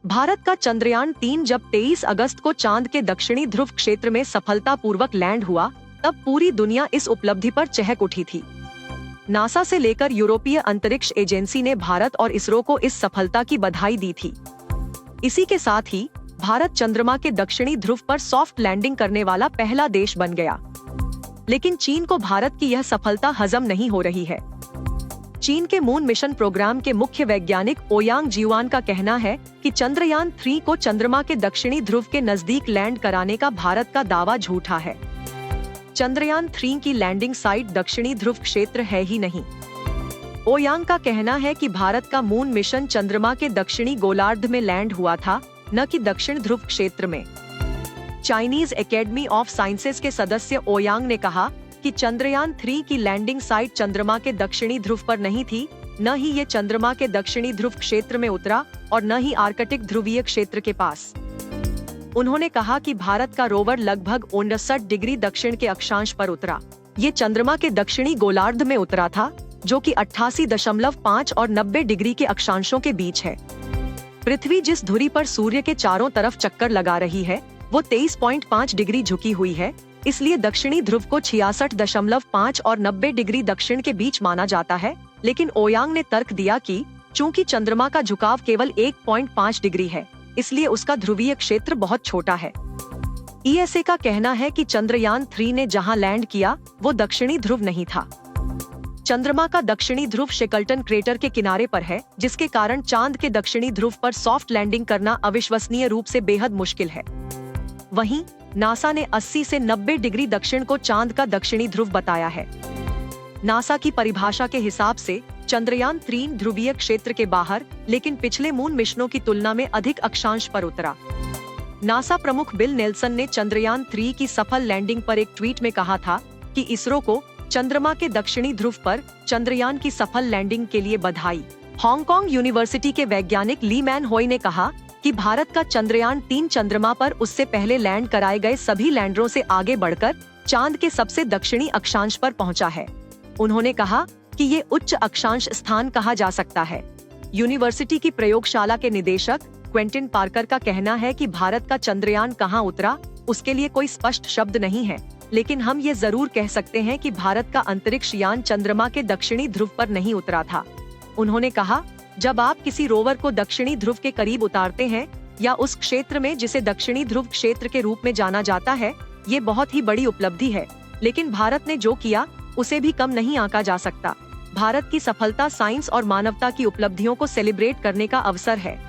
भारत का चंद्रयान 3 जब 23 अगस्त को चांद के दक्षिणी ध्रुव क्षेत्र में सफलतापूर्वक लैंड हुआ, तब पूरी दुनिया इस उपलब्धि पर चहक उठी थी। नासा से लेकर यूरोपीय अंतरिक्ष एजेंसी ने भारत और इसरो को इस सफलता की बधाई दी थी। इसी के साथ ही भारत चंद्रमा के दक्षिणी ध्रुव पर सॉफ्ट लैंडिंग करने वाला पहला देश बन गया। लेकिन चीन को भारत की यह सफलता हजम नहीं हो रही है। चीन के मून मिशन प्रोग्राम के मुख्य वैज्ञानिक ओयांग जियुआन का कहना है कि चंद्रयान 3 को चंद्रमा के दक्षिणी ध्रुव के नजदीक लैंड कराने का भारत का दावा झूठा है। चंद्रयान 3 की लैंडिंग साइट दक्षिणी ध्रुव क्षेत्र है ही नहीं। ओयांग का कहना है कि भारत का मून मिशन चंद्रमा के दक्षिणी गोलार्ध में लैंड हुआ था, न कि दक्षिण ध्रुव क्षेत्र में। चाइनीज एकेडमी ऑफ साइंसेज के सदस्य ओयांग ने कहा कि चंद्रयान 3 की लैंडिंग साइट चंद्रमा के दक्षिणी ध्रुव पर नहीं थी, न ही ये चंद्रमा के दक्षिणी ध्रुव क्षेत्र में उतरा और न ही आर्कटिक ध्रुवीय क्षेत्र के पास। उन्होंने कहा कि भारत का रोवर लगभग 59 डिग्री दक्षिण के अक्षांश पर उतरा। ये चंद्रमा के दक्षिणी गोलार्ध में उतरा था, जो कि 88.5 और 90 डिग्री के अक्षांशों के बीच है। पृथ्वी जिस धुरी पर सूर्य के चारों तरफ चक्कर लगा रही है, वो 23.5 डिग्री झुकी हुई है, इसलिए दक्षिणी ध्रुव को 66.5 और 90 डिग्री दक्षिण के बीच माना जाता है। लेकिन ओयांग ने तर्क दिया कि चूंकि चंद्रमा का झुकाव केवल 1.5 डिग्री है, इसलिए उसका ध्रुवीय क्षेत्र बहुत छोटा है। ईएसए का कहना है कि चंद्रयान 3 ने जहां लैंड किया, वो दक्षिणी ध्रुव नहीं था। चंद्रमा का दक्षिणी ध्रुव शेकल्टन क्रेटर के किनारे पर है, जिसके कारण चांद के दक्षिणी ध्रुव पर सॉफ्ट लैंडिंग करना अविश्वसनीय रूप से बेहद मुश्किल है। वहीं नासा ने 80 से 90 डिग्री दक्षिण को चांद का दक्षिणी ध्रुव बताया है। नासा की परिभाषा के हिसाब से चंद्रयान 3 ध्रुवीय क्षेत्र के बाहर, लेकिन पिछले मून मिशनों की तुलना में अधिक अक्षांश पर उतरा। नासा प्रमुख बिल नेल्सन ने चंद्रयान 3 की सफल लैंडिंग पर एक ट्वीट में कहा था कि इसरो को चंद्रमा के दक्षिणी ध्रुव पर चंद्रयान की सफल लैंडिंग के लिए बधाई। हांगकांग यूनिवर्सिटी के वैज्ञानिक ली मैन होई ने कहा कि भारत का चंद्रयान 3 चंद्रमा पर उससे पहले लैंड कराए गए सभी लैंडरों से आगे बढ़कर चांद के सबसे दक्षिणी अक्षांश पर पहुंचा है। उन्होंने कहा कि ये उच्च अक्षांश स्थान कहा जा सकता है। यूनिवर्सिटी की प्रयोगशाला के निदेशक क्वेंटिन पार्कर का कहना है कि भारत का चंद्रयान कहां उतरा, उसके लिए कोई स्पष्ट शब्द नहीं है, लेकिन हम ये जरूर कह सकते हैं कि भारत का अंतरिक्ष यान चंद्रमा के दक्षिणी ध्रुव पर नहीं उतरा था। उन्होंने कहा, जब आप किसी रोवर को दक्षिणी ध्रुव के करीब उतारते हैं या उस क्षेत्र में जिसे दक्षिणी ध्रुव क्षेत्र के रूप में जाना जाता है, ये बहुत ही बड़ी उपलब्धि है। लेकिन भारत ने जो किया, उसे भी कम नहीं आंका जा सकता। भारत की सफलता साइंस और मानवता की उपलब्धियों को सेलिब्रेट करने का अवसर है।